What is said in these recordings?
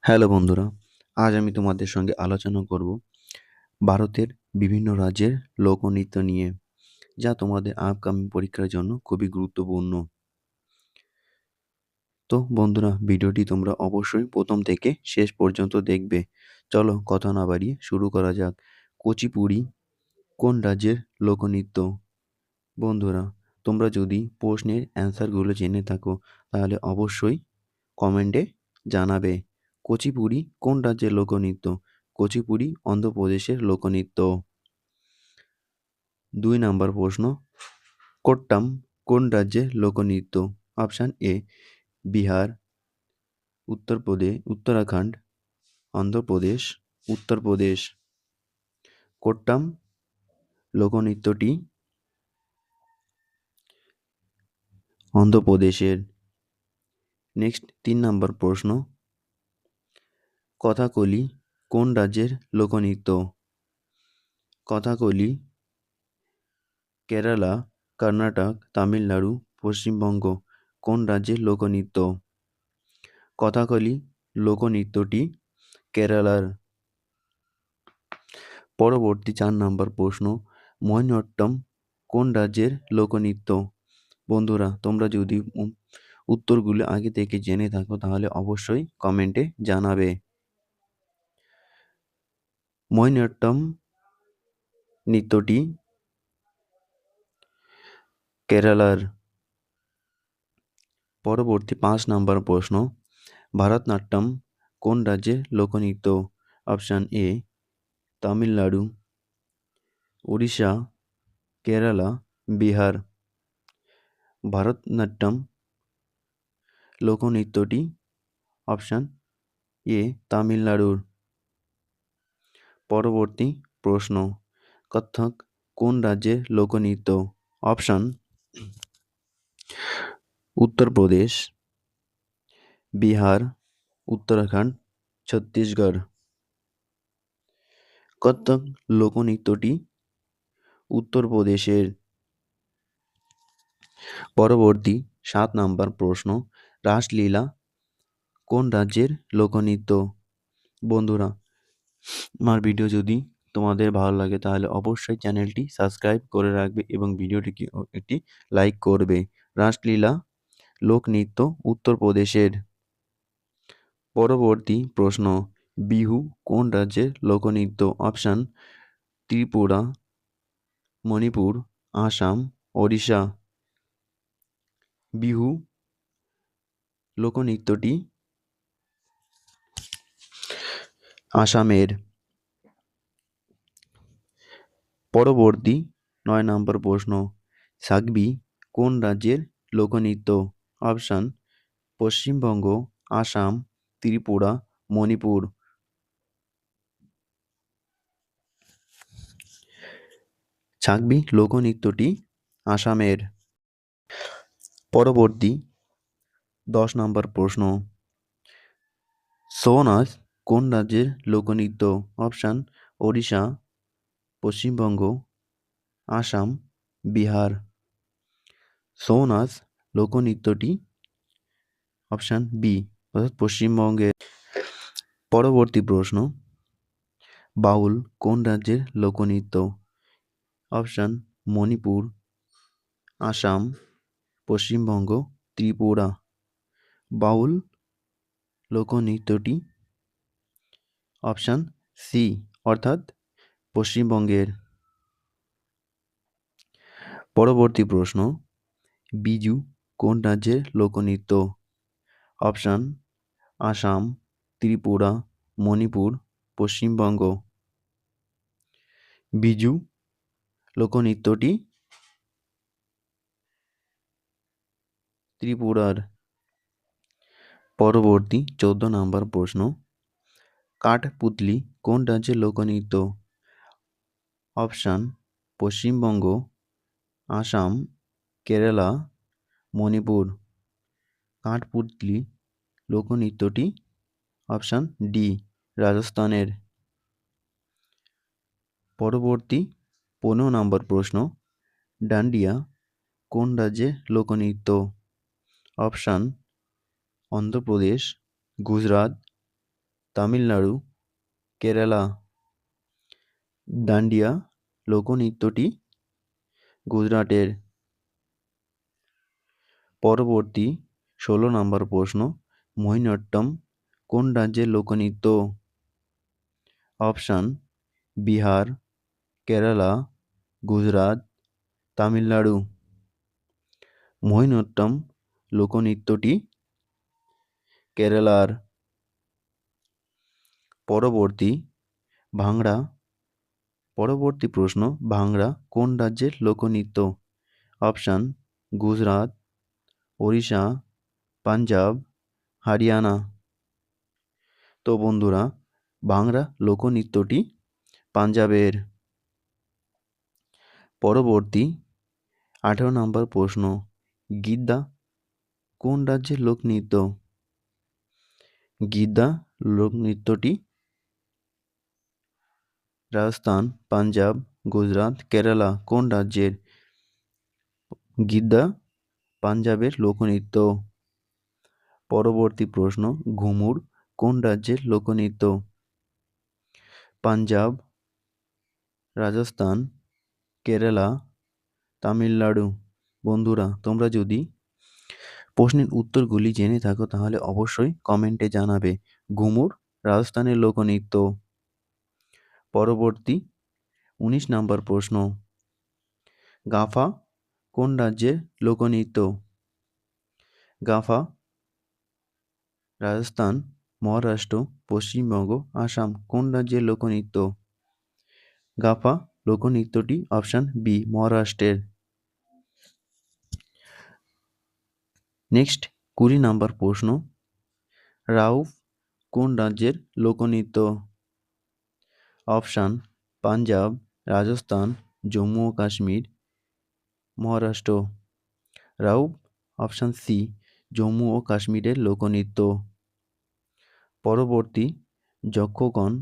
Hello বন্ধুরা, আজ আমি তোমাদের সঙ্গে আলোচনা করব ভারতের বিভিন্ন রাজ্যের লোকনৃত্য নিয়ে, যা তোমাদের আপকামিং পরীক্ষার জন্য খুবই গুরুত্বপূর্ণ। তো বন্ধুরা, ভিডিওটি তোমরা অবশ্যই প্রথম থেকে শেষ পর্যন্ত দেখবে। চলো কথা না বাড়িয়ে শুরু করা যাক। কুচিপুড়ি কোন রাজ্যের লোকনৃত্য? বন্ধুরা, তোমরা যদি প্রশ্নের অ্যান্সারগুলো জেনে থাকো তাহলে অবশ্যই কমেন্টে জানাবে। কুচিপুড়ি কোন রাজ্যের লোকনৃত্য? কুচিপুড়ি অন্ধ্রপ্রদেশের লোকনৃত্য। ২ নাম্বার প্রশ্ন, কোট্টাম কোন রাজ্যের লোকনৃত্য? Option A Bihar, Uttarakhand, Andhra Pradesh, Uttar Pradesh. কোট্টাম লোকনৃত্যটি অন্ধ্রপ্রদেশের। নেক্সট ৩ নাম্বার প্রশ্ন, কথাকলি কোন রাজ্যের লোকনৃত্য? কথাকলি কেরালা, কর্ণাটক, তামিলনাড়ু, পশ্চিমবঙ্গ কোন রাজ্যের লোকনৃত্য? কথাকলি লোকনৃত্যটি কেরালার। পরবর্তী ৪ নাম্বার প্রশ্ন, মোহিনীঅট্টম কোন রাজ্যের লোকনৃত্য? বন্ধুরা, তোমরা যদি উত্তরগুলো আগে থেকে জেনে থাকো তাহলে অবশ্যই কমেন্টে জানাবে। মোহিনীঅট্টম নৃত্যটি কেরালার। পরবর্তী ৫ নাম্বার প্রশ্ন, ভারতনাট্যম কোন রাজ্যের লোকনৃত্য? Option A Tamil Nadu, Orissa, Kerala, Bihar. ভারতনাট্যম লোকনৃত্যটি অপশান এ তামিলনাড়ুর। পরবর্তী প্রশ্ন, কত্থক কোন রাজ্যের লোকনৃত্য? অপশান উত্তরপ্রদেশ, বিহার, উত্তরাখণ্ড, ছত্তিশগড়। কত্থক লোকনৃত্যটি উত্তরপ্রদেশের। পরবর্তী ৭ নাম্বার প্রশ্ন, রাসলীলা কোন রাজ্যের লোকনৃত্য? বন্ধুরা, আমার ভিডিও যদি তোমাদের ভালো লাগে তাহলে অবশ্যই চ্যানেলটি সাবস্ক্রাইব করে রাখবে এবং ভিডিওটিকে একটি লাইক করবে। রাসলীলা লোকনৃত্য উত্তরপ্রদেশের। পরবর্তী প্রশ্ন, বিহু কোন রাজ্যের লোকনৃত্য? অপশান ত্রিপুরা, মণিপুর, আসাম, ওড়িশা। বিহু লোকনৃত্যটি আসামের। পরবর্তী ৯ নম্বর প্রশ্ন, সাগবি কোন রাজ্যের লোকনৃত্য? অপশান পশ্চিমবঙ্গ, আসাম, ত্রিপুরা, মণিপুর। সাগবি লোকনৃত্যটি আসামের। পরবর্তী ১০ নম্বর প্রশ্ন, ছৌ নাচ কোন রাজ্যের লোকনৃত্য? অপশান ওড়িশা, পশ্চিমবঙ্গ, আসাম, বিহার। ছৌ নাচ লোকনৃত্যটি অপশান বি অর্থাৎ পশ্চিমবঙ্গের। পরবর্তী প্রশ্ন, বাউল কোন রাজ্যের লোকনৃত্য? অপশান মণিপুর, আসাম, পশ্চিমবঙ্গ, ত্রিপুরা। বাউল লোকনৃত্যটি অপশান সি অর্থাৎ পশ্চিমবঙ্গের। পরবর্তী প্রশ্ন, বিজু কোন রাজ্যের লোকনৃত্য? অপশান আসাম, ত্রিপুরা, মণিপুর, পশ্চিমবঙ্গ। বিজু লোকনৃত্যটি ত্রিপুরার। পরবর্তী ১৪ নম্বর প্রশ্ন, কাঠপুতলি কোন রাজ্যের লোকনৃত্য? অপশান পশ্চিমবঙ্গ, আসাম, কেরালা, মণিপুর। কাঠপুতলি লোকনৃত্যটি অপশান ডি রাজস্থানের। পরবর্তী ১৫ নম্বর প্রশ্ন, ডান্ডিয়া কোন রাজ্যের লোকনৃত্য? অপশান অন্ধ্রপ্রদেশ, গুজরাট, তামিলনাড়ু, কেরালা। দান্ডিয়া লোকনৃত্যটি গুজরাটের। পরবর্তী 16 নম্বর প্রশ্ন, মোহিনীঅট্টম কোন রাজ্যের লোকনৃত্য? অপশান বিহার, কেরালা, গুজরাট, তামিলনাড়ু। মোহিনীঅট্টম লোকনৃত্যটি কেরালার। পরবর্তী প্রশ্ন, ভাংড়া কোন রাজ্যের লোকনৃত্য? অপশান গুজরাট, ওড়িশা, পাঞ্জাব, হরিয়ানা। তো বন্ধুরা, ভাংড়া লোকনৃত্যটি পাঞ্জাবের। পরবর্তী 18 নম্বর প্রশ্ন, গিদ্দা কোন রাজ্যের লোকনৃত্য? গিদ্দা লোকনৃত্যটি রাজস্থান, পাঞ্জাব, গুজরাট, কেরালা কোন রাজ্যের? গিদ্দা পাঞ্জাবের লোকনৃত্য। পরবর্তী প্রশ্ন, ঘুমুর কোন রাজ্যের লোকনৃত্য? পাঞ্জাব, রাজস্থান, কেরালা, তামিলনাড়ু। বন্ধুরা, তোমরা যদি প্রশ্নের উত্তরগুলি জেনে থাকো তাহলে অবশ্যই কমেন্টে জানাবে। ঘুমুর রাজস্থানের লোকনৃত্য। পরবর্তী 19 নম্বর প্রশ্ন, গাফা কোন রাজ্যের লোকনৃত্য? গাফা রাজস্থান, মহারাষ্ট্র, পশ্চিমবঙ্গ, আসাম কোন রাজ্যের লোকনৃত্য? গাফা লোকনৃত্যটি অপশান বি, মহারাষ্ট্রের। নেক্সট 20 নম্বর প্রশ্ন, রাউফ কোন রাজ্যের লোকনৃত্য? অপশান পাঞ্জাব, রাজস্থান, জম্মু ও কাশ্মীর, মহারাষ্ট্র। রাউফ অপশান সি, জম্মু ও কাশ্মীরের লোকনৃত্য। পরবর্তী, যক্ষগণ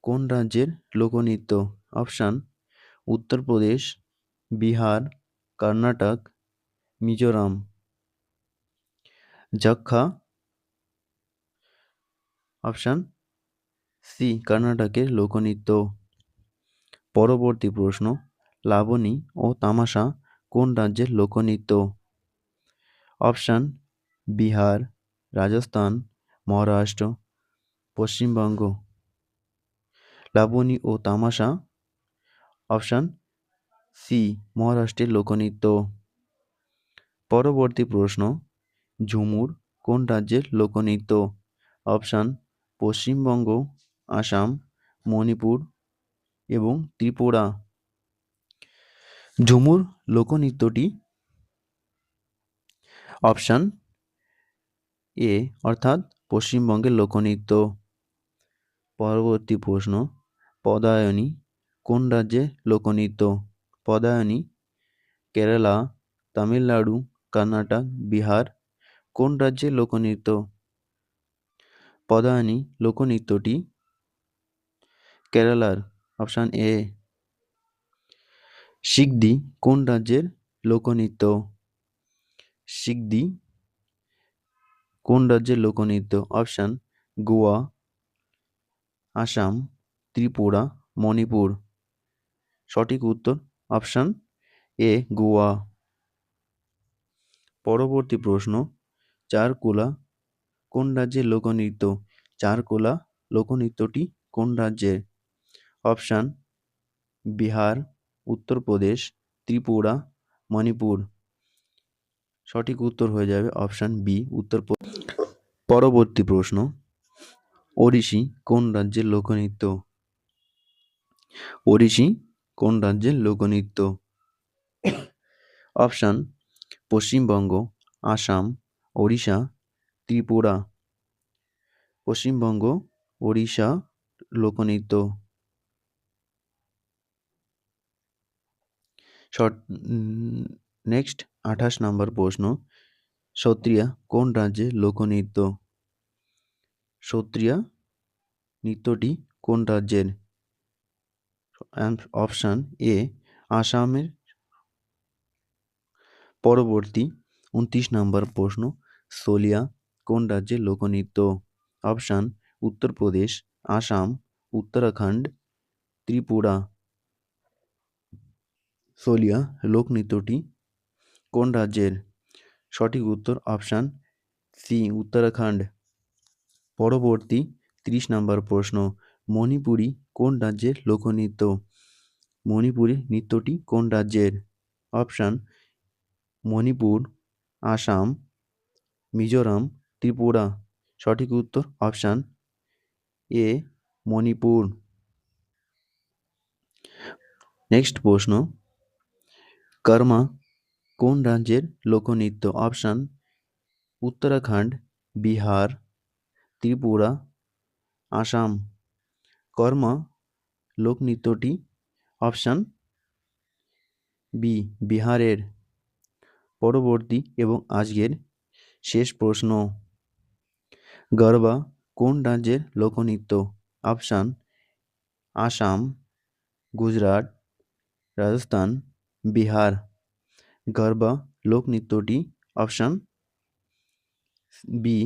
কোন রাজ্যের লোকনৃত্য? অপশান উত্তরপ্রদেশ, বিহার, কর্ণাটক, মিজোরাম। যক্ষা অপশান সি, কর্ণাটকের লোকনৃত্য। পরবর্তী প্রশ্ন, লাবণী ও তামাশা কোন রাজ্যের লোকনৃত্য? অপশান বিহার, রাজস্থান, মহারাষ্ট্র, পশ্চিমবঙ্গ। লাবণী ও তামাশা অপশান সি, মহারাষ্ট্রের লোকনৃত্য। পরবর্তী প্রশ্ন, ঝুমুর কোন রাজ্যের লোকনৃত্য? অপশান পশ্চিমবঙ্গ, আসাম, মণিপুর এবং ত্রিপুরা। ঝুমুর লোকনৃত্যটি অপশান এ অর্থাৎ পশ্চিমবঙ্গের লোকনৃত্য। পরবর্তী প্রশ্ন, পদায়নী কোন রাজ্যের লোকনৃত্য? পদায়নী কেরালা, তামিলনাড়ু, কর্ণাটক, বিহার কোন রাজ্যের লোকনৃত্য? পদায়নী লোকনৃত্যটি কেরালার। Option A. সিগদি কোন রাজ্যের লোকনৃত্য? সিগদি কোন রাজ্যের লোকনৃত্য? অপশান গোয়া, আসাম, ত্রিপুরা, মণিপুর। সঠিক উত্তর অপশান এ, গোয়া। পরবর্তী প্রশ্ন, চারকোলা কোন রাজ্যের লোকনৃত্য? চারকোলা লোকনৃত্যটি কোন রাজ্যের? অপশান বিহার, উত্তরপ্রদেশ, ত্রিপুরা, মণিপুর। সঠিক উত্তর হয়ে যাবে অপশান বি, উত্তরপ্রদেশ। পরবর্তী প্রশ্ন, ওড়িশি কোন রাজ্যের লোকনৃত্য? ওড়িশি কোন রাজ্যের লোকনৃত্য? অপশান পশ্চিমবঙ্গ, আসাম, ওড়িশা, ত্রিপুরা। পশ্চিমবঙ্গ, ওড়িশা লোকনৃত্য। নেক্সট 28 নম্বর প্রশ্ন, সত্রিয়া কোন রাজ্যের লোকনৃত্য? সত্রিয়া নৃত্যটি কোন রাজ্যের? অপশান এ, আসামের। পরবর্তী 29 নম্বর প্রশ্ন, সলিয়া কোন রাজ্যের লোকনৃত্য? অপশান উত্তরপ্রদেশ, আসাম, উত্তরাখণ্ড, ত্রিপুরা। সলিয়া লোকনৃত্যটি কোন রাজ্যের? সঠিক উত্তর অপশান সি, উত্তরাখণ্ড। পরবর্তী 30 নম্বর প্রশ্ন, মণিপুরি কোন রাজ্যের লোকনৃত্য? মণিপুরি নৃত্যটি কোন রাজ্যের? অপশান মণিপুর, আসাম, মিজোরাম, ত্রিপুরা। সঠিক উত্তর অপশান এ, মণিপুর। নেক্সট প্রশ্ন, কর্মা কোন রাজ্যের লোকনৃত্য? অপশান উত্তরাখণ্ড, বিহার, ত্রিপুরা, আসাম। কর্মা লোকনৃত্যটি অপশান বি, বিহারের। পরবর্তী এবং আজকের শেষ প্রশ্ন, গরবা কোন রাজ্যের লোকনৃত্য? অপশান আসাম, গুজরাট, রাজস্থান, বিহার। গরবা লোকনৃত্যটি অপশান বি,